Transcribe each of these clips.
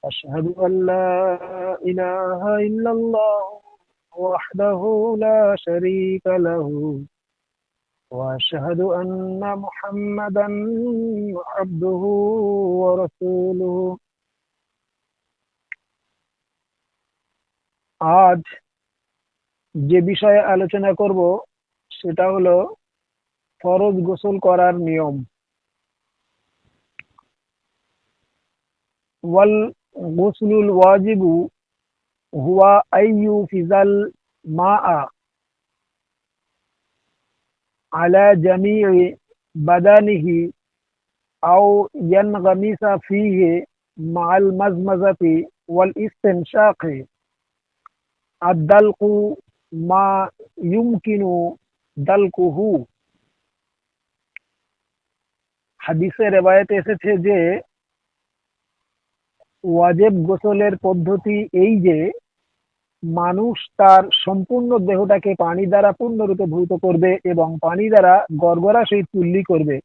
أشهد أن لا إله إلا الله وحده لا شريك له وأشهد أن محمدا عبده ورسوله। আজ যে বিষয়ে আলোচনা করব সেটা হলো ফরজ গোসল করার নিয়ম। ওয়াল গোসলুল ওয়াজিবু হুয়া আইয়ু ফিজাল মাআ আলা জামি'i বাদানিহি আও ইয়ানগামিসা ফিহি মা'আল মাজমাজাতি ওয়াল ইস্তিনশাকি আদ-দালকু মা ইউমকিনু দালকুহু। হাদিসে রেওয়ায়েতে এসেছে যে ওয়াজিব গোসলের পদ্ধতি এই যে মানুষ তার সম্পূর্ণ দেহটাকে পানি দ্বারা পূর্ণরূপে ধৌত করবে এবং পানি দ্বারা গড়গড়া সহিত কুল্লি করবে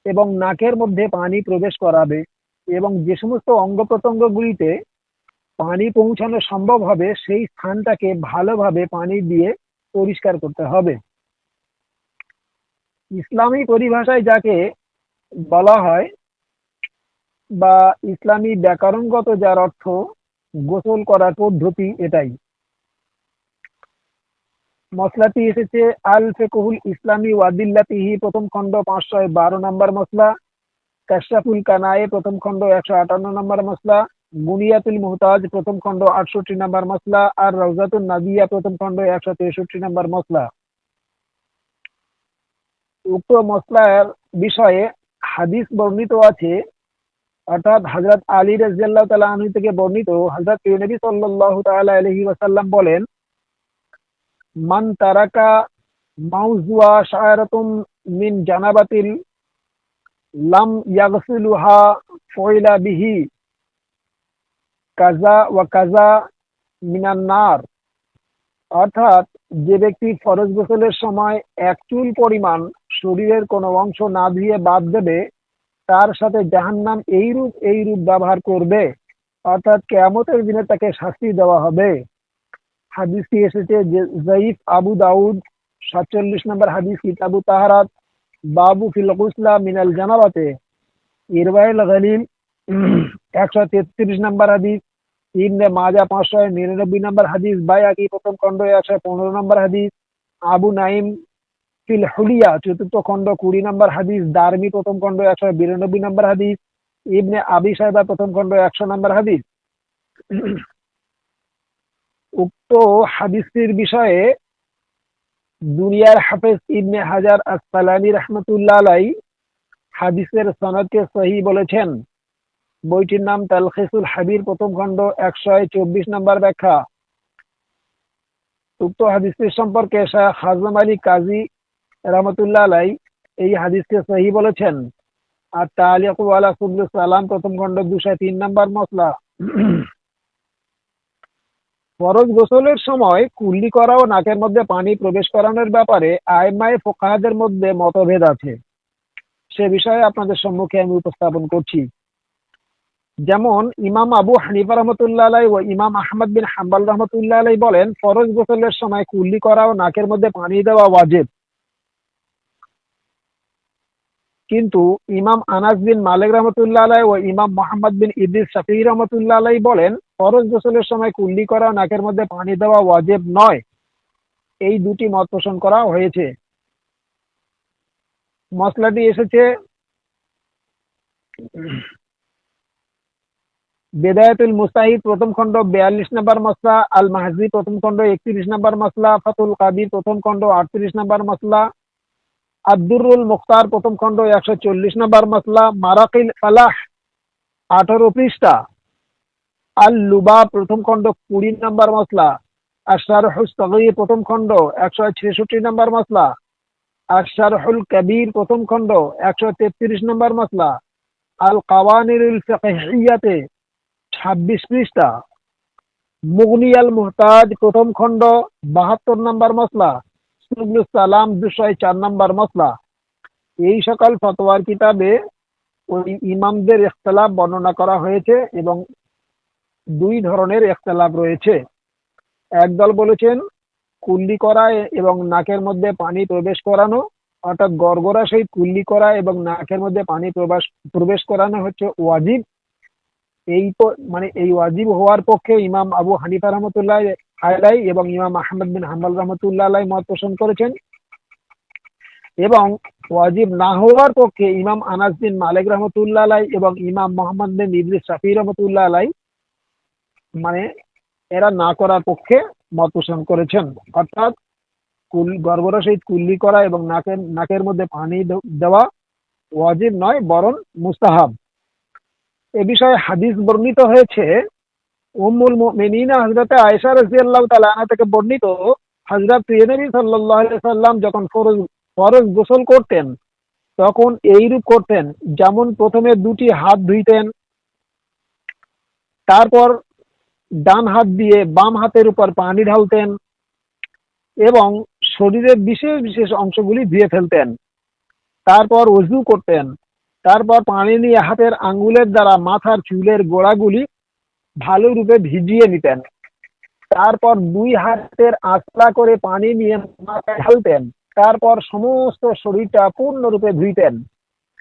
এবং নাকের মধ্যে পানি প্রবেশ করাবে এবং যে সমস্ত অঙ্গ প্রত্যঙ্গগুলিতে পানি পৌঁছানো সম্ভব হবে সেই স্থানটাকে ভালোভাবে পানি দিয়ে পরিষ্কার করতে হবে। ইসলামী পরিভাষায় যাকে বলা হয় বা ইসলামী ব্যাকরণগত যার অর্থ গোসল করার পদ্ধতি এটাই। মসলাটি এসেছে আল ফিকহুল ইসলামী ওয়াদিল্লাতিহি প্রথম খণ্ড 512 নম্বর মসলা, কাশফুল কানায়ে প্রথম খণ্ড 158 নম্বর মসলা, বুনিয়াতুল মুহতাজ প্রথম খণ্ড 68 নম্বর মসলা আর রওজাতুন নাদিয়া প্রথম খণ্ড 163 নম্বর মসলা। উক্ত মসলার বিষয়ে হাদিস বর্ণিত আছে, অর্থাৎ হযরত আলী রাদিয়াল্লাহু তাআলা আনহু থেকে বর্ণিত, হযরত নবী সাল্লাল্লাহু তাআলা আলাইহি ওয়াসাল্লাম বলেন, মান তারাকা মাউজুয়া শা'রাতুম মিন জানাবাতিল লাম ইয়াগসিলুহা ফুইলা বিহি কাজা ওয়া কাজা মিনান নার। অর্থাৎ যে ব্যক্তি ফরজ গোসলের সময় এক চুল পরিমাণ শরীরের কোনো অংশ না ধুয়ে বাদ দেবে তার সাথে জাহান্নাম এইরূপ ব্যবহার করবে, অর্থাৎ কিয়ামতের দিনে তাকে শাস্তি দেওয়া হবে। হাদিসটি এসেছে যায়িফ আবু দাউদ 47 নম্বর হাদিস, কিতাবু তাহারাত, বাবু ফিল গুসলা মিনাল জানাবাতে, ইরওয়াইল গালিল 133 নম্বর হাদিস, ইবনে মাজা 599 নম্বর হাদিস, বাইহাকি প্রথম খণ্ড 115 নম্বর হাদিস, আবু নাইম ফিল হুলিয়া চতুর্থ খণ্ড 20 নম্বর হাদিস, দারমি প্রথম খণ্ড 192 নম্বর হাদিস, ইবনে আবি শাইবা প্রথম খণ্ড 100 নম্বর হাদিস। উক্ত হাদিসটির বিষয়ে দুনিয়ার হাফেজ ইবনে হাজার আসকালানী রাহমাতুল্লাহ আলাইহি হাদিসের সনদকে সহিহ বলেছেন। বইটির নাম তালখিসুল হাবির প্রথম খণ্ড 124 নম্বর ব্যাখ্যা। উক্ত হাদিসটির সম্পর্কে শাহ হাজম আলী কাজী রাহমাতুল্লাহ আলাইহি এই হাদিসকে সহিহ বলেছেন। আর তালিক ওয়ালা সুবুলুস সালাম প্রথম খণ্ড 203 নম্বর মসলা। ফরজ গোসলের সময় কুল্লি করা ও নাকের মধ্যে পানি প্রবেশ করানোর ব্যাপারে আইম্মায়ে ফুকাহাদের মধ্যে মতভেদ আছে, সে বিষয়ে আপনাদের সম্মুখে আমি উপস্থাপন করছি। যেমন ইমাম আবু হানিফা রহমতুল্লাহ আলাইহি ও ইমাম আহমদ বিন হাম্বল রহমতুল্লাহ আলাইহি বলেন ফরজ গোসলের সময় কুল্লি করা ও নাকের মধ্যে পানি দেওয়া ওয়াজিব, কিন্তু ইমাম আনাস বিন মালিক রহমতুল্লাহ আলাইহি ও ইমাম মুহাম্মদ বিন ইদ্রিস শাফিঈ রহমতুল্লাহ আলাইহি বলেন ফরজ গোসলের সময় কুল্লি করা ও নাকের মধ্যে পানি দেওয়া ওয়াজিব নয়। এই দুটি মত পোষণ করা হয়েছে। মসলাটি এসেছে বেদায়াতুল মুস্তাহিদ প্রথম খণ্ড 42 নম্বর মসলা, আল মাহজি প্রথম খণ্ড 31 নম্বর মসলা, ফাতুল কাদির প্রথম খণ্ড 38 নম্বর মসলা, আদ-দুররুল মুখতার প্রথম খণ্ড 140 নম্বর মসলা, মারাকিল ফালাহ 18 পৃষ্ঠা, আল লুবাব প্রথম খণ্ড 20 নম্বর মসলা, আশ-শারহুস সাগীর প্রথম খণ্ড 166 নম্বর মসলা, আশ-শারহুল কবীর প্রথম খণ্ড 133 নম্বর মসলা, আল কাওয়ানিরুল ফিকহিয়াতে 26 পৃষ্ঠা, মুগনি আল মুহতাজ প্রথম খণ্ড 72 নম্বর মসলা, সুবুলুস সালাম 204 নম্বর মসলা। এই সকল ফতোয়ার কিতাবে ওই ইমামদের ইখতিলাফ বর্ণনা করা হয়েছে এবং দুই ধরনের ইখতিলাফ রয়েছে। একদল বলেছেন কুল্লি করা এবং নাকের মধ্যে পানি প্রবেশ করানো, অর্থাৎ গড়গড়া সহিত কুল্লি করা এবং নাকের মধ্যে পানি প্রবেশ করানো হচ্ছে ওয়াজিব। মানে এই ওয়াজিব হওয়ার পক্ষে ইমাম আবু হানিফা রহমতুল্লাহ আলাই এবং ইমাম আহমদ বিন হাম্বল রহমতুল্লাহ আলাই মত পোষণ করেছেন, এবং ওয়াজিব না হওয়ার পক্ষে ইমাম আনাস বিন মালিক রহমতুল্লাহ আলাই এবং ইমাম মোহাম্মদ বিন ইদ্রিস শাফি রহমতুল্লাহ আলাই মানে এরা না করার পক্ষে মত পোষণ করেছেন। অর্থাৎ গড়গড়া সহিত কুল্লি করা এবং নাকের মধ্যে পানি দেওয়া ওয়াজিব নয়, বরং মুস্তাহাব। এ বিষয়ে হাদিস বর্ণিত হয়েছে। উম্মুল মুমিনিন হযরত আয়েশা রাদিয়াল্লাহু তাআলা আনহা থেকে বর্ণিত, হযরত নবী সাল্লাল্লাহু আলাইহি সাল্লাম যখন ফরজ গোসল করতেন তখন এইরূপ করতেন, যেমন প্রথমে দুটি হাত ধুইতেন, তারপর ডান হাত দিয়ে বাম হাতের উপর পানি ঢালতেন এবং শরীরের বিশেষ বিশেষ অংশগুলি ধুয়ে ফেলতেন, তারপর ওযু করতেন, তারপর পানি নিয়ে হাতের আঙ্গুলের দ্বারা মাথার চুলের গোড়াগুলি ভালোরূপে ভিজিয়ে নিতেন, তারপর দুই হাতের আঁচলা করে পানি নিয়ে মাথায় ঢালতেন, তারপর সমস্ত শরীরটা পূর্ণরূপে ধুইতেন,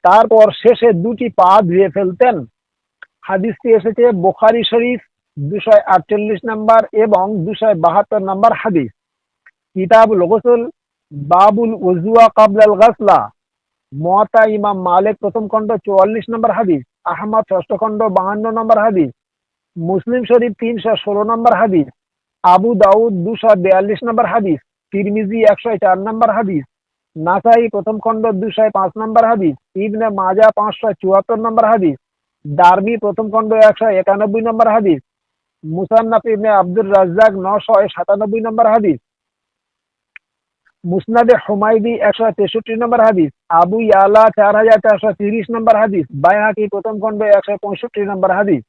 তারপর শেষে দুটি পা ধুয়ে ফেলতেন। হাদিসটি এসেছে বুখারী শরীফ 248 নম্বর এবং 272 নম্বর হাদিস। কিতাবুল গোসল, বাবুল ওযুয়া ক্বাবলাল গাসলা। মুয়াত্তা ইমাম মালিক প্রথম খণ্ড 44 নম্বর হাদিস, আহমদ ষষ্ঠ খণ্ড 52 নম্বর হাদিস, মুসলিম শরীফ 316 নম্বর হাদিস, আবু দাউদ 242 নম্বর হাদিস, তিরমিজি 104 নম্বর হাদিস, নাসাই প্রথম খণ্ড 205 নম্বর হাদিস, ইবনে মাজাহ 574 নম্বর হাদিস, দারমি প্রথম খণ্ড 191 নম্বর হাদিস, মুসান্নাফ ইবনে আব্দুর রাজ্জাক 997 নম্বর হাদিস, মুসনাদে হুমায়দি 163 নম্বর হাদিস, আবু ইয়ালা 4430 নম্বর হাদিস, বাইহাকি প্রথম খণ্ড 165 নম্বর হাদিস।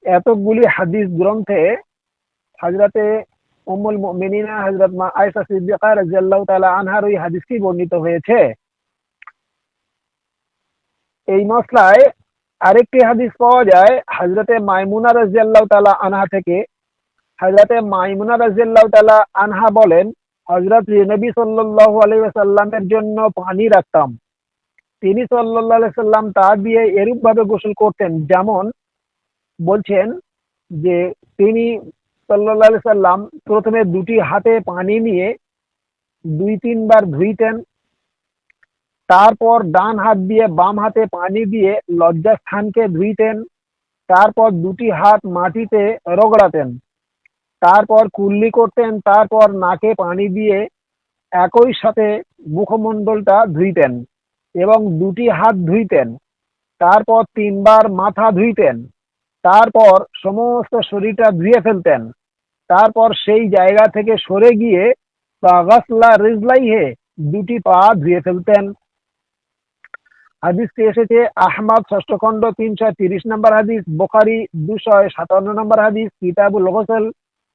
এতগুলি হাদিস গ্রন্থে হযরতে উম্মুল মুমিনিনা হযরত মা আয়েশা সিদ্দিকা রাদিয়াল্লাহু তাআলা আনহার ওই হাদিসটি বর্ণিত হয়েছে। এই মসলায় আরেকটি হাদিস পাওয়া যায় হযরতে মাইমুনা রাদিয়াল্লাহু তাআলা আনহা থেকে। হযরতে মাইমুনা রাদিয়াল্লাহু তাআলা আনহা বলেন, হযরত নবী সাল্লাল্লাহু আলাইহি ওয়াসাল্লামের জন্য পানি রাখতাম, তিনি সাল্লাল্লাহু আলাইহি ওয়াসাল্লাম তা দিয়ে এরূপ ভাবে গোসল করতেন, যেমন বলছেন যে তিনি সাল্লাল্লাহু আলাইহি সাল্লাম প্রথমে দুটি হাতে পানি নিয়ে 2-3 বার ধুইতেন, তারপর ডান হাত দিয়ে বাম হাতে পানি দিয়ে লজ্জাস্থানকে ধুইতেন, তারপর দুটি হাত মাটিতে রগড়াতেন, তারপর কুল্লি করতেন, তারপর নাকে পানি দিয়ে একই সাথে মুখমণ্ডলটা ধুইতেন এবং দুটি হাত ধুইতেন, তারপর 3 বার মাথা ধুইতেন, তারপর সমস্ত শরীরটা ধুয়ে ফেলতেন, তারপর সেই জায়গা থেকে সরে গিয়ে বা গাসলা রিজলাইহে দুটি পা ধুয়ে ফেলতেন। হাদিসটি এসেছে আহমদ ষষ্ঠ খণ্ড 330 নম্বর হাদিস, বুখারী 257 নম্বর হাদিস, কিতাবুল গোসল,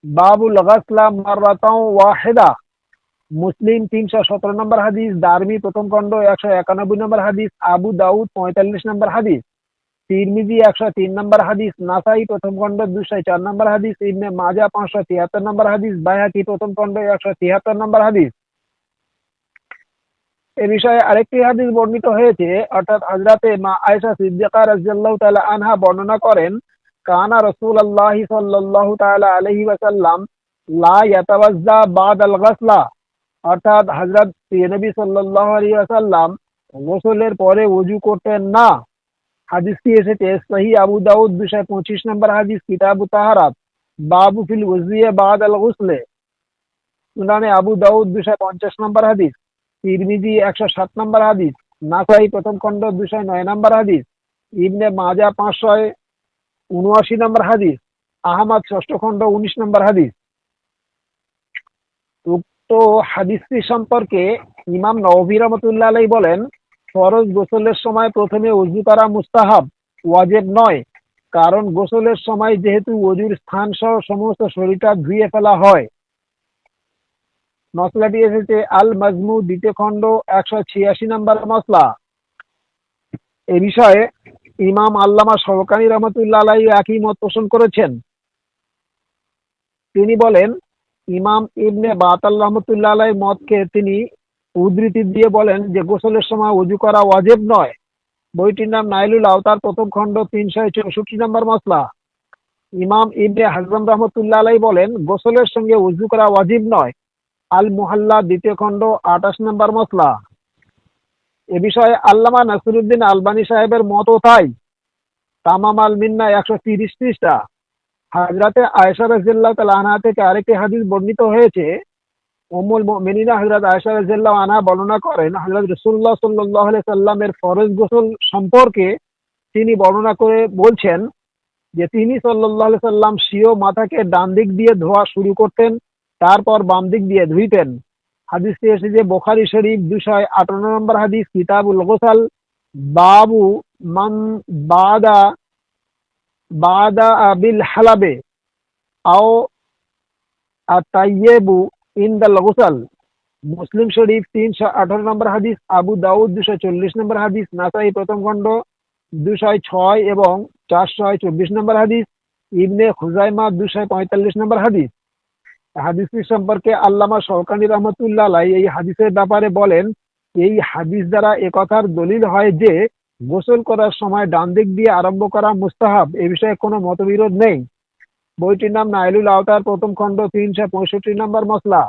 বাবুল গাসলা মাররাতাও ওয়াহিদা, মুসলিম 317 নম্বর হাদিস, দারমি প্রথম খণ্ড 191 নম্বর হাদিস, আবু দাউদ 45 নম্বর হাদিস, তিরমিজি 103 নম্বর হাদিস, নাসাই প্রথম খণ্ড 204 নম্বর হাদিস, ইবনে মাজাহ 573 নম্বর হাদিস, বাইহাকি প্রথম খণ্ড 173 নম্বর হাদিস। এ বিষয়ে আরেকটি হাদিস বর্ণিত হয়েছে, অর্থাৎ হযরতে মা আয়েশা সিদ্দিকা রাদিয়াল্লাহু তাআলা আনহা বর্ণনা করেন, কানা রাসূলুল্লাহ সাল্লাল্লাহু তাআলা আলাইহি ওয়াসাল্লাম লা ইয়াতাওয়াজ্জা বাদাল গাসলা, অর্থাৎ হযরত নবী সাল্লাল্লাহু আলাইহি ওয়াসাল্লাম গোসলের পরে ওযু করতেন না। হাদিসটি এসেছে সহিহ আবু দাউদ 225 নম্বর হাদিস, কিতাবুত তাহারাত, বাবু ফিল ওযুয়ে বাদাল গুসলে, সুনানে আবু দাউদ 250 নম্বর হাদিস, তিরমিজি 107 নম্বর হাদিস, নাসাই প্রথম খণ্ড 209 নম্বর হাদিস, ইবনে মাজাহ 579 নম্বর হাদিস, আহমদ ষষ্ঠ খণ্ড 19 নম্বর হাদিস। উক্ত হাদিসটি সম্পর্কে ইমাম নওয়াবী রাহমাতুল্লাহ আলাইহি বলেন, ফরজ গোসলের সময় প্রথমে ওযু করা মুস্তাহাব, ওয়াজিব নয়, কারণ গোসলের সময় যেহেতু ওযুর স্থান সহ সমস্ত শরীরটা ধুয়ে ফেলা হয়। মসলাটি এসেছে আল মাজমু দ্বিতীয় খণ্ড 186 নম্বর মসলা। এ বিষয়ে ইমাম আল্লামা শওকানী রহমতুল্লাহ আলাইহি একই মত পোষণ করেছেন। তিনি বলেন, ইমাম ইবনে বাতাল রহমতুল্লাহ আলাইহির মতকে তিনি উদ্ধৃতি দিয়ে বলেন যে গোসলের সময় ওযু করা ওয়াজিব নয়। বইটির নাম নাইলুল আওতার, প্রথম খণ্ড, 364 নম্বর মসলা। ইমাম ইবনে হাজম রহমতুল্লাহ আলাইহি বলেন, গোসলের সঙ্গে ওযু করা ওয়াজিব নয়। আল মুহাল্লা, দ্বিতীয় খণ্ড, 28 নম্বর মসলা। এ বিষয়ে আল্লামা নাসিরুদ্দিন আলবানী সাহেবের মতও তাই। তামাম আল মিন্না, 130 পৃষ্ঠা। হযরতে আয়েশা রাদিয়াল্লাহু তাআলা আনহা থেকে আরেকটি হাদিস বর্ণিত হয়েছে। উম্মুল মুমিনিন হযরত আয়েশা রাদিয়াল্লাহু আনহা বর্ণনা করেন, হযরত রাসূলুল্লাহ সাল্লাল্লাহু আলাইহি সাল্লামের ফরজ গোসল সম্পর্কে তিনি বর্ণনা করে বলছেন যে তিনি সাল্লাল্লাহু আলাইহি সাল্লাম স্বীয় মাথাকে ডান দিক দিয়ে ধোয়া শুরু করতেন, তারপর বাম দিক দিয়ে ধুইতেন। হাদিসটি এসেছে বুখারী শরীফ 258 নম্বর হাদিস, কিতাবুল গোসল, বাবু মান বাদা বাদা বিল হালাবে আও আতাইয়েবু ইনদাল গোসল। মুসলিম শরীফ 318 নম্বর হাদিস, আবু দাউদ 240 নম্বর হাদিস, নাসাই প্রথম খণ্ড 206 এবং 424 নম্বর হাদিস, ইবনে খুজাইমা 245 নম্বর হাদিস। হাদিসটি সম্পর্কে আল্লামা শওকানী রহমতুল্লাহ আলাইহি এই হাদিসের ব্যাপারে বলেন, এই হাদিস দ্বারা একথার দলিল হয় যে গোসল করার সময় ডান দিক দিয়ে আরম্ভ করা মুস্তাহাব। এ বিষয়ে কোনো মতবিরোধ নেই। বইটির নাম নাইলুল আওতার, প্রথম খণ্ড, 365 নম্বর মসলা।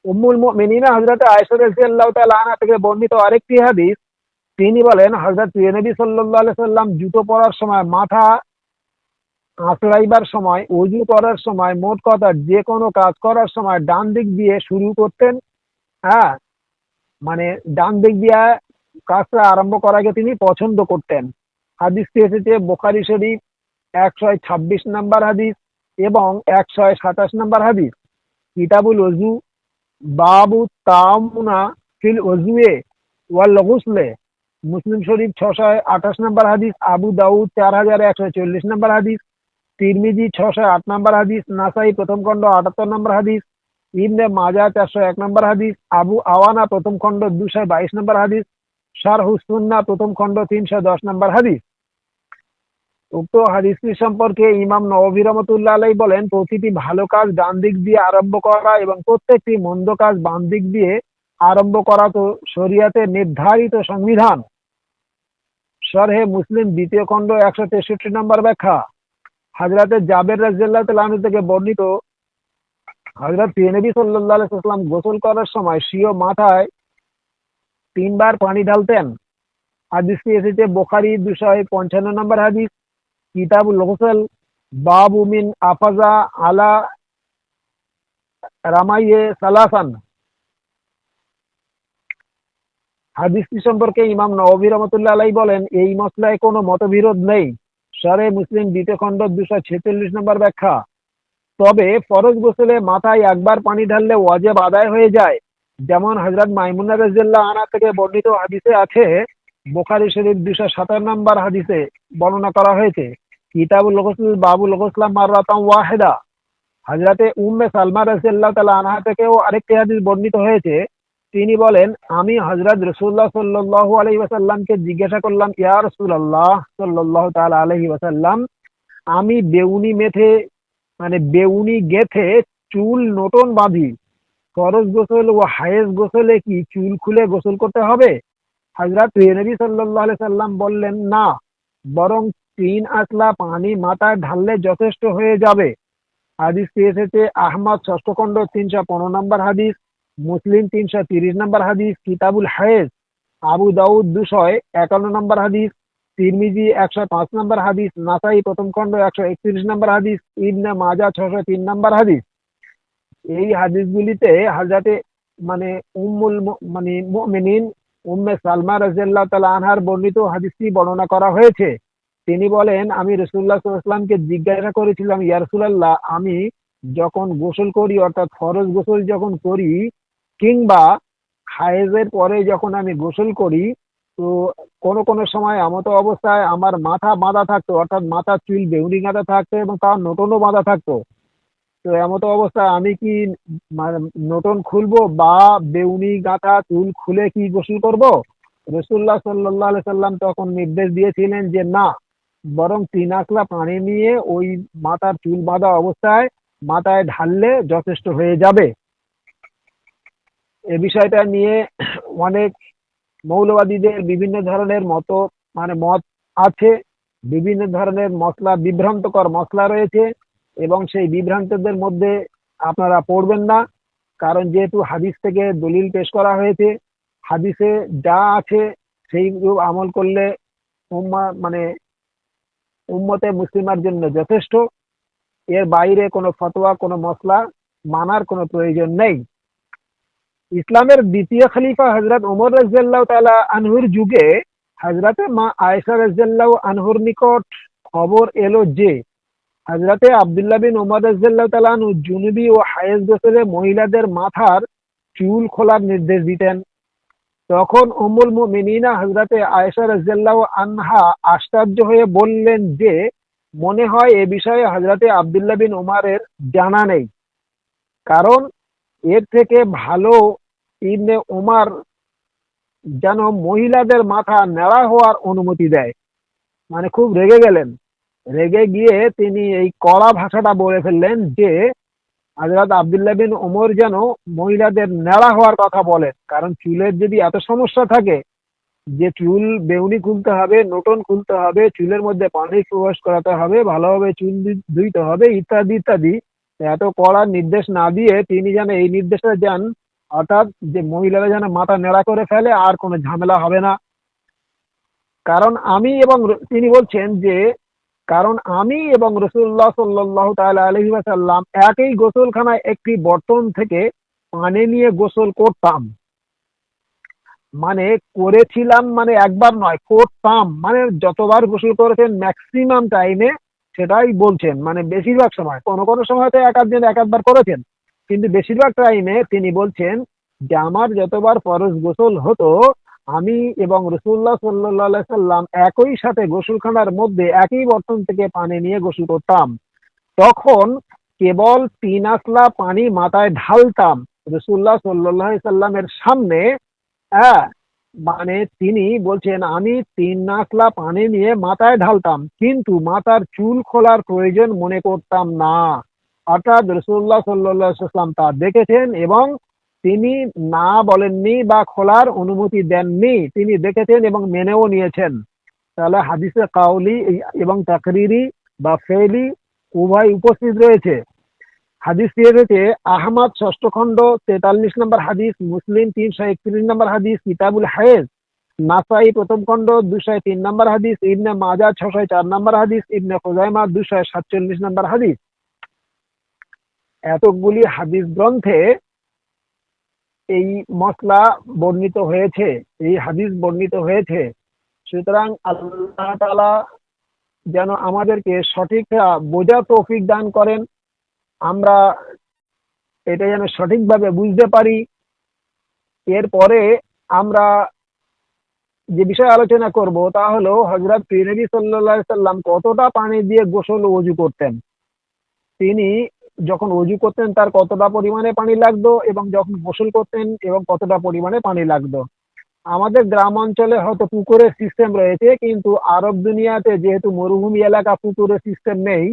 উম্মুল মুমিনিন হযরত আয়েশা রাদিয়াল্লাহু তাআলা আনহা থেকে বর্ণিত আরেকটি হাদিস, তিনি বলেন, হযরত নবী সাল্লাল্লাহু আলাইহি সাল্লাম জুতো পরার সময়, মাথা আঁচড়াইবার সময়, ওযু করার সময়, মোট কথা যে কোনো কাজ করার সময় ডান দিক দিয়ে শুরু করতেন। হ্যাঁ, মানে ডান দিক দিয়ে কাজটা আরম্ভ করাকে তিনি পছন্দ করতেন। হাদিসটি এসেছে বুখারী শরীফ 126 নম্বর হাদিস এবং 127 নম্বর হাদিস। কিতাবুল ওযু, বাবু তামুনা ফিল ওযুয়ে ওয়াল গুসলে। মুসলিম শরীফ 628 নম্বর হাদিস, আবু দাউদ 4140 নম্বর হাদিস, তিরমিজি 608 নম্বর হাদিস, নাসাই প্রথম খণ্ড 78 নম্বর হাদিস, ইবনে মাজাহ 401 নম্বর হাদিস, আবু আওয়ানা প্রথম খণ্ড 222 নম্বর হাদিস, শারহুস সুন্নাহ প্রথম খণ্ড 310 নম্বর হাদিস। উক্ত হাদিসটি সম্পর্কে ইমাম নওয়াবী রহমতুল্লাহ আলাইহি বলেন, প্রতিটি ভালো কাজ ডান দিক দিয়ে আরম্ভ করা এবং প্রত্যেকটি মন্দ কাজ বাম দিক দিয়ে আরম্ভ করা তো শরীয়তের নির্ধারিত সংবিধান। শরহে মুসলিম, দ্বিতীয় খণ্ড, 163 নম্বর ব্যাখ্যা। হযরতে জাবের রাদিয়াল্লাহু তাআলা আনহু থেকে বর্ণিত, হযরত নবী সাল্লাল্লাহু আলাইহি ওয়াসাল্লাম গোসল করার সময় স্বীয় মাথায় 3 বার পানি ঢালতেন। হাদিসটি এসেছে বুখারী 255 নম্বর হাদিস, কিতাবুল গোসল, বাবু মিন আফাজা আলা রামাইয়ে সালাসান। হাদিসটি সম্পর্কে ইমাম নওয়াবী রহমতুল্লাহ আলাইহি বলেন, এই মসলায় কোনো মতবিরোধ নেই। শরহে মুসলিম, দ্বিতীয় খণ্ড, 246 নম্বর ব্যাখ্যা। তবে ফরজ গোসলে মাথায় একবার পানি ঢাললে ওয়াজিব আদায় হয়ে যায়। যেমন হযরত মাইমুনা রাদিয়াল্লাহু আনহা থেকে বর্ণিত হাদিসে আছে, বুখারী শরীফ 257 নম্বর হাদিসে বর্ণনা করা হয়েছে, কিতাবুল গোসল, বাবুল গোসল মাররাতান ওয়াহিদা। হযরতে উম্মে সালমা রাদিয়াল্লাহু তাআলা আনহা থেকেও আরেকটি হাদিস বর্ণিত হয়েছে। তিনি বলেন, আমি হযরত রাসূলুল্লাহ সাল্লাল্লাহু আলাইহি ওয়াসাল্লামকে জিজ্ঞাসা করলাম, ইয়া রাসূলুল্লাহ সাল্লাল্লাহু তাআলা আলাইহি ওয়াসাল্লাম, আমি বেউনি গেথে চুল নোটন বাঁধি, ফরজ গোসল ও হায়েজ গোসলে কি চুল খুলে গোসল করতে হবে? হযরত নবী সাল্লাল্লাহু আলাইহি সাল্লাম বললেন, না, বরং 3 আসলা পানি মাথায় ঢাললে যথেষ্ট হয়ে যাবে। হাদিসটি এসেছে আহমদ 6ষ্ঠ খণ্ড, 315 নম্বর হাদিস, মুসলিম 330 নম্বর হাদিস, কিতাবুল হায়েজ, আবু দাউদ 251 নম্বর হাদিস, তিরমিজি 105 নম্বর হাদিস, নাসাই প্রথম খণ্ড 131 নম্বর হাদিস, ইবনে মাজাহ 603 নম্বর হাদিস। এই হাদিসগুলিতে হযরতে উম্মুল মুমিনিন উম্মে সালমা রাদিয়াল্লাহু তাআলা আনহার বর্ণিত হাদিসটি বর্ণনা করা হয়েছে। তিনি বলেন, আমি রাসূলুল্লাহ সাল্লাল্লাহু আলাইহি ওয়াসাল্লামকে জিজ্ঞাসা করেছিলাম, ইয়া রাসূলুল্লাহ, আমি যখন গোসল করি, অর্থাৎ ফরজ গোসল যখন করি কিংবা হায়েজের পরে যখন আমি গোসল করি, তো কোনো সময় এমতো অবস্থায় আমার মাথা বাঁধা থাকতো, অর্থাৎ মাথার চুল বেউনি গাঁথা থাকতো এবং তার নোটনও বাঁধা থাকতো। তো এমতো অবস্থায় আমি কি নোটন খুলবো বা বেউনি গাঁথা চুল খুলে কি গোসল করব? রাসূলুল্লাহ সাল্লাল্লাহু আলাইহি সাল্লাম তখন নির্দেশ দিয়েছিলেন যে না, বরং 3 আখলা পানি নিয়ে ওই মাথার চুল বাঁধা অবস্থায় মাথায় ঢাললে যথেষ্ট হয়ে যাবে। এ বিষয়টা নিয়ে অনেক মৌলবাদীদের বিভিন্ন ধরনের মত আছে। বিভিন্ন ধরনের মশলা, বিভ্রান্তকর মশলা রয়েছে, এবং সেই বিভ্রান্তদের মধ্যে আপনারা পড়বেন না। কারণ যেহেতু হাদিস থেকে দলিল পেশ করা হয়েছে, হাদিসে যা আছে সেই আমল করলে উম্মতে মুসলিমার জন্য যথেষ্ট। এর বাইরে কোনো ফতোয়া, কোনো মশলা মানার কোনো প্রয়োজন নেই। ইসলামের দ্বিতীয় খলিফা হযরত ওমর রাদিয়াল্লাহু তাআলা আনহুর যুগে হযরতে মা আয়েশা রাদিয়াল্লাহু আনহুর নিকট খবর এলো যে হযরতে আব্দুল্লাহ বিন ওমর রাদিয়াল্লাহু তাআলা আনহু জুনুবি ও হায়েজ গোসলে মহিলাদের মাথার চুল খোলার নির্দেশ দিতেন। তখন উম্মুল মুমিনিনা হযরতে আয়েশা রাদিয়াল্লাহু আনহা আশ্চর্য হয়ে বললেন যে মনে হয় এ বিষয়ে হযরতে আব্দুল্লাহ বিন ওমরের জানা নেই, কারণ এর থেকে ভালো ইবনে ওমর যেন মহিলাদের মাথা নেড়া হওয়ার অনুমতি দেয়। মানে খুব রেগে গেলেন। রেগে গিয়ে তিনি এই কড়া ভাষাটা বলে ফেললেন যে হযরত আব্দুল্লাহ বিন ওমর যেন মহিলাদের নেড়া হওয়ার কথা বলেন, কারণ চুলের যদি এত সমস্যা থাকে যে চুল বেউনি খুলতে হবে, নোটন খুলতে হবে, চুলের মধ্যে পানি প্রবেশ করাতে হবে, ভালোভাবে চুল ধুইতে হবে, ইত্যাদি ইত্যাদি, এত কড়া নির্দেশ না দিয়ে তিনি যেন এই নির্দেশটা দেন, অর্থাৎ যে মহিলারা যেন মাথা নেড়া করে ফেলে, আর কোনো ঝামেলা হবে না। কারণ আমি এবং তিনি বলছেন যে কারণ আমি এবং রাসূলুল্লাহ সাল্লাল্লাহু তাআলা আলাইহি ওয়াসাল্লাম একই গোসলখানায় একটি বর্তন থেকে পানি নিয়ে গোসল করতাম। মানে করেছিলাম, মানে একবার নয়, করতাম, মানে যতবার গোসল করেছেন ম্যাক্সিমাম টাইমে সেটাই বলছেন, মানে বেশিরভাগ সময়। কোনো কোনো সময় তো এক আধ দিন এক আধবার করেছেন, কিন্তু বেশিরভাগ টাইমে তিনি বলছেন যে আমার যতবার ফরজ গোসল হতো আমি এবং রাসূলুল্লাহ সাল্লাল্লাহু আলাইহি সাল্লাম একই সাথে গোসলখানার মধ্যে একই বর্তন থেকে পানি নিয়ে গোসল করতাম। তখন কেবল 3 আখলা পানি মাথায় ঢালতাম রাসূলুল্লাহ সাল্লাল্লাহু আলাইহি সাল্লামের সামনে। হ্যাঁ, মানে তিনি বলছেন আমি 3 আখলা পানি নিয়ে মাথায় ঢালতাম, কিন্তু মাথার চুল খোলার প্রয়োজন মনে করতাম না। অর্থাৎ রাসূলুল্লাহ সাল্লাল্লাহু আলাইহি ওয়াসাল্লাম তা দেখেছেন এবং তিনি না বলেননি বা খোলার অনুমতি দেননি, তিনি দেখেছেন এবং মেনেও নিয়েছেন। তাহলে হাদিসে কাউলি এবং তাকরিরি বা ফেলি উভয় উপস্থিত রয়েছে। হাদিসটি এসেছে আহমদ 6ষ্ঠ খণ্ড 43 নম্বর হাদিস, মুসলিম 331 নম্বর হাদিস, কিতাবুল হায়েজ, নাসাই 1ম খণ্ড 203 নম্বর হাদিস, ইবনে মাজা 604 নম্বর হাদিস, ইবনে খুজাইমা 247 নম্বর হাদিস। এতগুলি হাদিস গ্রন্থে এই মসলা বর্ণিত হয়েছে, এই হাদিস বর্ণিত হয়েছে। সুতরাং আল্লাহ তাআলা যেন আমাদেরকে সঠিক বোঝার তৌফিক দান করেন, আমরা এটা যেন সঠিকভাবে বুঝতে পারি। এরপরে আমরা যে বিষয়ে আলোচনা করব তা হলো হযরত নবী সাল্লাল্লাহু আলাইহি সাল্লাম কতটা পানি দিয়ে গোসল ও ওযু করতেন। তিনি যখন ওযু করতেন তার কতটা পরিমাণে পানি লাগতো, এবং যখন গোসল করতেন এবং কতটা পরিমাণে পানি লাগতো। আমাদের গ্রাম অঞ্চলে হয়তো পুকুরের সিস্টেম রয়েছে, কিন্তু আরব দুনিয়াতে যেহেতু মরুভূমি এলাকা, পুকুরের সিস্টেম নেই,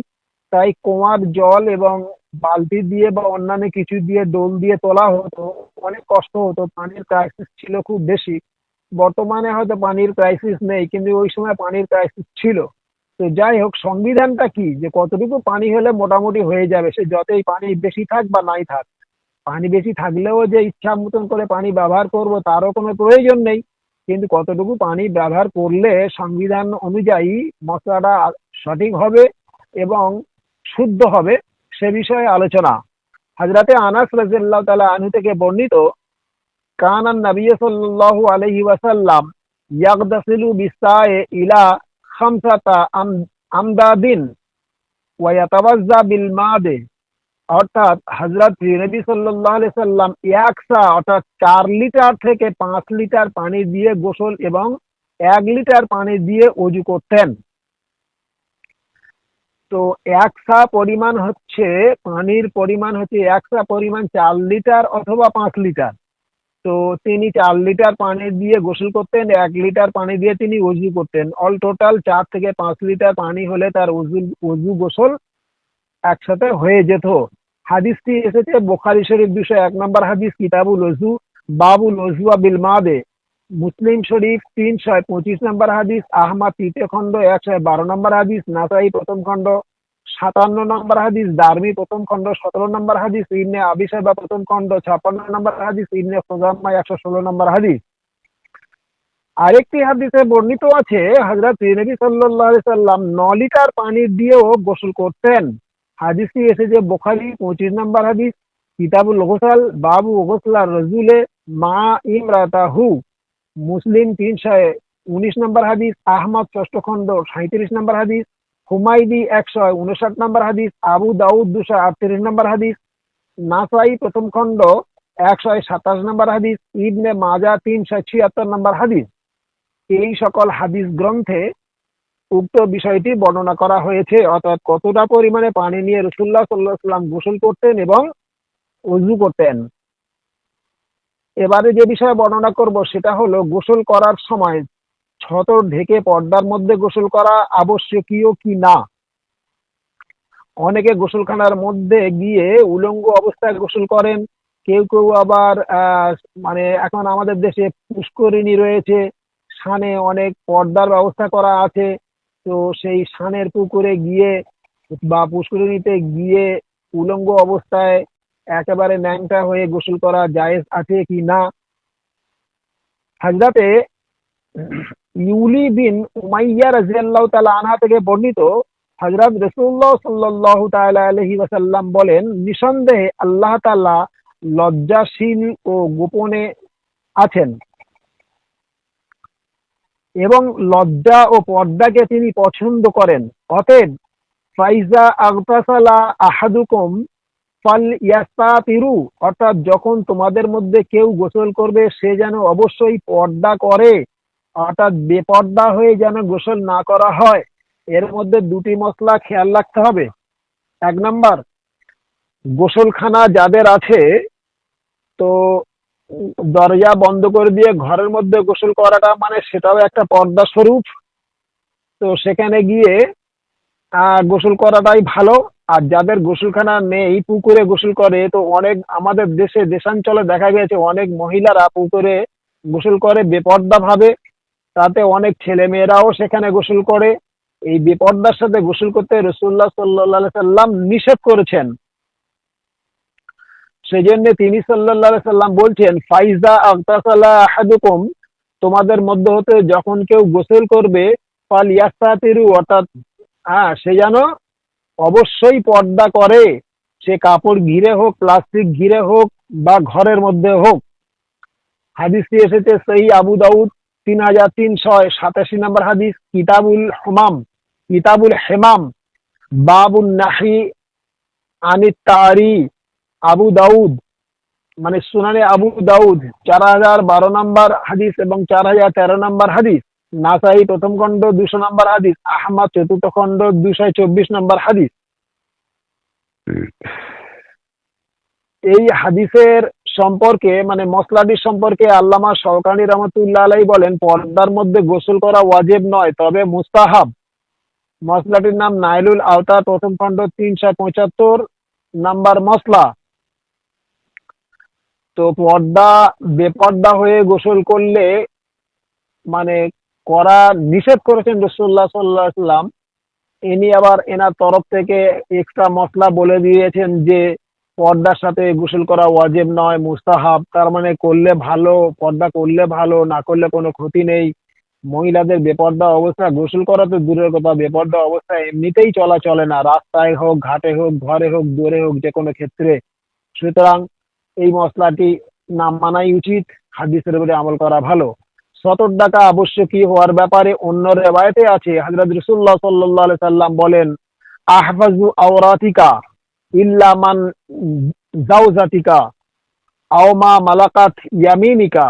তাই কুয়ার জল এবং বালতি দিয়ে বা অন্যান্য কিছু দিয়ে ডোল দিয়ে তোলা হতো। অনেক কষ্ট হতো, পানির ক্রাইসিস ছিল খুব বেশি। বর্তমানে হয়তো পানির ক্রাইসিস নেই, কিন্তু ওই সময় পানির ক্রাইসিস ছিল। তো যাই হোক, সংবিধানটা কি যে কতটুকু পানি হলে মোটামুটি হয়ে যাবে, সে যতই পানি বেশি থাক বা নাই থাক। পানি বেশি থাকলেও যে ইচ্ছা মতন করে পানি ব্যবহার করব তারও কোনো প্রয়োজন নেই, কিন্তু কতটুকু পানি ব্যবহার করলে সংবিধান অনুযায়ী মশলাটা সঠিক হবে এবং শুদ্ধ হবে, সে বিষয়ে আলোচনা। হযরতে আনাস রাদিয়াল্লাহু তাআলা আনহু থেকে বর্ণিত, কানান নবী সাল্লাল্লাহু আলাইহি ওয়াসাল্লাম ইয়াগতাসিলু বিসায়ে ইলা খামসাতা আমদাদিন ওয়া ইয়াতাওয়াজ্জা বিল মাদে। অর্থাৎ হযরত নবী সাল্লাল্লাহু আলাইহি সাল্লাম 1 সা অর্থাৎ 4 লিটার থেকে 5 লিটার পানি দিয়ে গোসল এবং 1 লিটার পানি দিয়ে ওযু করতেন। তো 1 সা পরিমাণ হচ্ছে পানির পরিমাণ হচ্ছে 1 সা পরিমাণ 4 লিটার অথবা 5 লিটার। তো তো তিনি 4 লিটার পানি দিয়ে গোসল করতেন, 1 লিটার পানি দিয়ে তিনি ওযু করতেন। অল টোটাল 4 থেকে 5 লিটার পানি হলে তার ওযু গোসল একসাথে হয়ে যেত। হাদিসটি এসেছে বুখারী শরীফ 201 নম্বর হাদিস, কিতাবুল ওযু, বাবুল ওযু বিল মাদে। মুসলিম শরীফ 325 নম্বর হাদিস, আহমদ তৃতীয় খণ্ড 112 নম্বর হাদিস, নাসাই প্রথম খণ্ড 57 নম্বর হাদিস, দারমি প্রথম খণ্ড 17 নম্বর হাদিস, ইবনে আবি শাইবা প্রথম খণ্ড 56 নম্বর হাদিস, ইবনে খুজাইমা 116 নম্বর হাদিস। আরেকটি হাদিসে বর্ণিত আছে হযরত নবী সাল্লাল্লাহু আলাইহি সাল্লাম 9 লিটার পানি দিয়েও গোসল করতেন। হাদিসটি এসেছে বুখারী 25 নম্বর হাদিস, কিতাবুল গোসল, বাবু গোসলা রাজুলে মা ইমরাতাহু। মুসলিম 319 নম্বর হাদিস, আহমদ ষষ্ঠ খণ্ড 37 নম্বর হাদিস, হুমাইদি 159 নম্বর হাদিস, আবু দাউদ 238 নম্বর হাদিস, নাসাই প্রথম খণ্ড 127 নম্বর হাদিস, ইবনে মাজা 376 নম্বর হাদিস। এই সকল হাদিস গ্রন্থে উক্ত বিষয়টি বর্ণনা করা হয়েছে, অর্থাৎ কতটা পরিমাণে পানি নিয়ে রাসূলুল্লাহ সাল্লাল্লাহু আলাইহি ওয়াসাল্লাম গোসল করতেন এবং ওযু করতেন। এবারে যে বিষয়ে বর্ণনা করব সেটা হলো গোসল করার সময় ছতর ঢেকে পর্দার মধ্যে গোসল করা আবশ্যকীয় কি না। অনেকে গোসলখানার মধ্যে গিয়ে উলঙ্গ অবস্থায় গোসল করেন, কেউ কেউ আবার মানে এখন আমাদের দেশে পুষ্করিণী রয়েছে, সানে অনেক পর্দার ব্যবস্থা করা আছে, তো সেই সানের পুকুরে গিয়ে বা পুষ্করিণীতে গিয়ে উলঙ্গ অবস্থায় একেবারে ন্যাংটা হয়ে গোসল করা জায়েজ আছে কি না। হযরতে ইউলি বিন উমাইয়া রাদিয়াল্লাহু তাআলা আনহা থেকে বর্ণিত, হযরত রাসূলুল্লাহ সাল্লাল্লাহু তাআলা আলাইহি ওয়াসাল্লাম বলেন, নিঃসন্দেহে আল্লাহ তাআলা লজ্জাশীল ও গোপনে আছেন এবং লজ্জা ও পর্দাকে তিনি পছন্দ করেন। অতএব ফাইজা আগতাসালা আহাদুকুম ফাল ইয়াস্তাতিরু, অর্থাৎ যখন তোমাদের মধ্যে কেউ গোসল করবে সে যেন অবশ্যই পর্দা করে, অর্থাৎ বেপর্দা হয়ে যেন গোসল না করা হয়। এর মধ্যে দুটি মশলা খেয়াল রাখতে হবে। 1 নম্বর, গোসলখানা যাদের আছে তো দরজা বন্ধ করে দিয়ে ঘরের মধ্যে গোসল করাটা মানে সেটাও একটা পর্দা স্বরূপ। তো সেখানে গিয়ে গোসল করাটাই ভালো। আর যাদের গোসলখানা নেই পুকুরে গোসল করে, তো অনেক আমাদের দেশাঞ্চলে দেখা গেছে অনেক মহিলারা পুকুরে গোসল করে বেপর্দা ভাবে, তাতে অনেক ছেলে মেয়েরাও সেখানে গোসল করে। এই বেপর্দার সাথে গোসল করতে রাসূলুল্লাহ সাল্লাল্লাহু আলাইহি সাল্লাম নিষেধ করেছেন। সেজন্য তিনি সাল্লাল্লাহু আলাইহি সাল্লাম বলছেন, ফাইজা আগতাসালা আহাদুকুম, তোমাদের মধ্যে হতে যখন কেউ গোসল করবে ফাল ইয়াস্তাতিরু, অর্থাৎ সে যেন অবশ্যই পর্দা করে, সে কাপড় ঘিরে হোক, প্লাস্টিক ঘিরে হোক বা ঘরের মধ্যে হোক। হাদিসটি এসেছে সহিহ আবু দাউদ 3387 নম্বর হাদিস, কিতাবুল হেমাম, বাবুন নাহি আনিত তারি, আবু দাউদ মানে সুনানে আবু দাউদ 4012 নম্বর হাদিস এবং 4013 নম্বর হাদিস, নাসাই প্রথম খণ্ড 200 নম্বর হাদিস, আহমদ চতুর্থ খণ্ড 224 নম্বর হাদিস। এই হাদিসের সম্পর্কে মানে মসলাটির সম্পর্কে আল্লামা শওকানী রহমাতুল্লাহ আলাইহি বলেন, পর্দার মধ্যে গোসল করা ওয়াজিব নয়, তবে মুস্তাহাব। মসলাটির নাম নাইলুল আওতার প্রথম খণ্ড 375 নম্বর মসলা। তো বেপর্দা হয়ে গোসল করলে মানে করা নিষেধ করেছেন রাসূলুল্লাহ সাল্লাল্লাহু আলাইহি ওয়াসাল্লাম। ইনি আবার এনার তরফ থেকে এক্সট্রা মশলা বলে দিয়েছেন যে পর্দার সাথে গোসল করা ওয়াজিব নয়, মুস্তাহাব। তার মানে করলে ভালো, পর্দা করলে ভালো, না করলে কোনো ক্ষতি নেই। মহিলাদের বেপর্দা অবস্থা গোসল করা তো দূরের কথা, বেপর্দা অবস্থায় এমনিতেই চলা চলে না, রাস্তায় হোক, ঘাটে হোক, ঘরে হোক, দূরে হোক, যে কোনো ক্ষেত্রে। সুতরাং এই মশলাটি না মানাই উচিত, হাদিসের উপরে আমল করা ভালো। সতর থাকা আবশ্যকীয় হওয়ার ব্যাপারে অন্য রেওয়ায়েতে আছে, হযরত রাসূলুল্লাহ সাল্লাল্লাহু আলাইহি সাল্লাম বলেন, আহফাজু আওরাতিকা ইল্লা মান জাওজাতিকা আও মা মালাকাত ইয়ামিনিকা,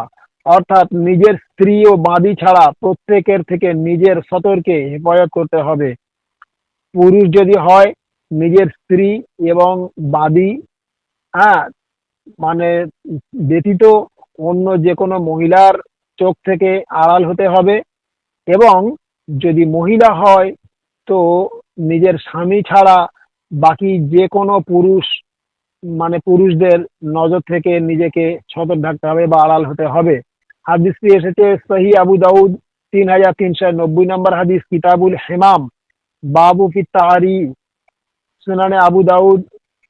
অর্থাৎ নিজের স্ত্রী ও বাঁদী ছাড়া প্রত্যেকের থেকে নিজের সতরকে হেফাজত করতে হবে। পুরুষ যদি হয় নিজের স্ত্রী এবং বাদী মানে ব্যতীত অন্য যে কোনো মহিলার চোখ থেকে আড়াল হতে হবে, এবং যদি মহিলা হয় তো নিজের স্বামী ছাড়া বাকি যে কোনো পুরুষ, মানে পুরুষদের নজর থেকে নিজেকে সতর্ক থাকতে হবে বা আড়াল হতে হবে। হাদিসটি এসেছে সহি আবু দাউদ 3390 নম্বর হাদিস, কিতাবুল হেমাম, বাবু ফি তাহারি, সুনানে আবু দাউদ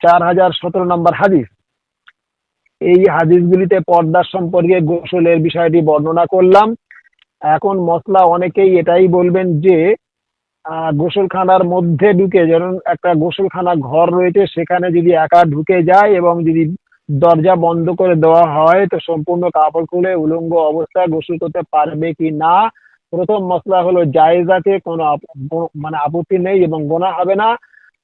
4017 নম্বর হাদিস। এই হাদিসগুলিতে পর্দার সম্পর্কে গোসলের বিষয়টি বর্ণনা করলাম। এখন মশলা অনেকেই এটাই বলবেন যে গোসলখানার মধ্যে ঢুকে, যেমন একটা গোসলখানা ঘর রয়েছে, সেখানে যদি একা ঢুকে যায় এবং যদি দরজা বন্ধ করে দেওয়া হয় তো সম্পূর্ণ কাপড় খুলে উলঙ্গ অবস্থায় গোসল করতে পারবে কি না। প্রথম মশলা হলো জায়েজ আছে, কোনো মানে আপত্তি নেই এবং গোনা হবে না।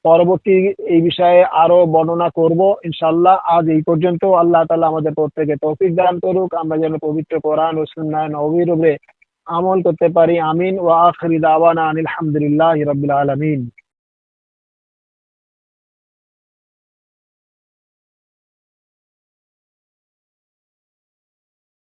পরবর্তী এই বিষয়ে আরো বর্ণনা করব ইনশাল্লাহ। আজ এই পর্যন্ত। আল্লাহ তাআলা আমাদের প্রত্যেকে তৌফিক দান করুক, আমরা যেন পবিত্র কোরআন ও সুন্নাহ নবীর উপরে আমল করতে পারি। আমিন। ওয়া আখিরি দাওয়ানা আনিল হামদুলিল্লাহি রাব্বিল আলামিন।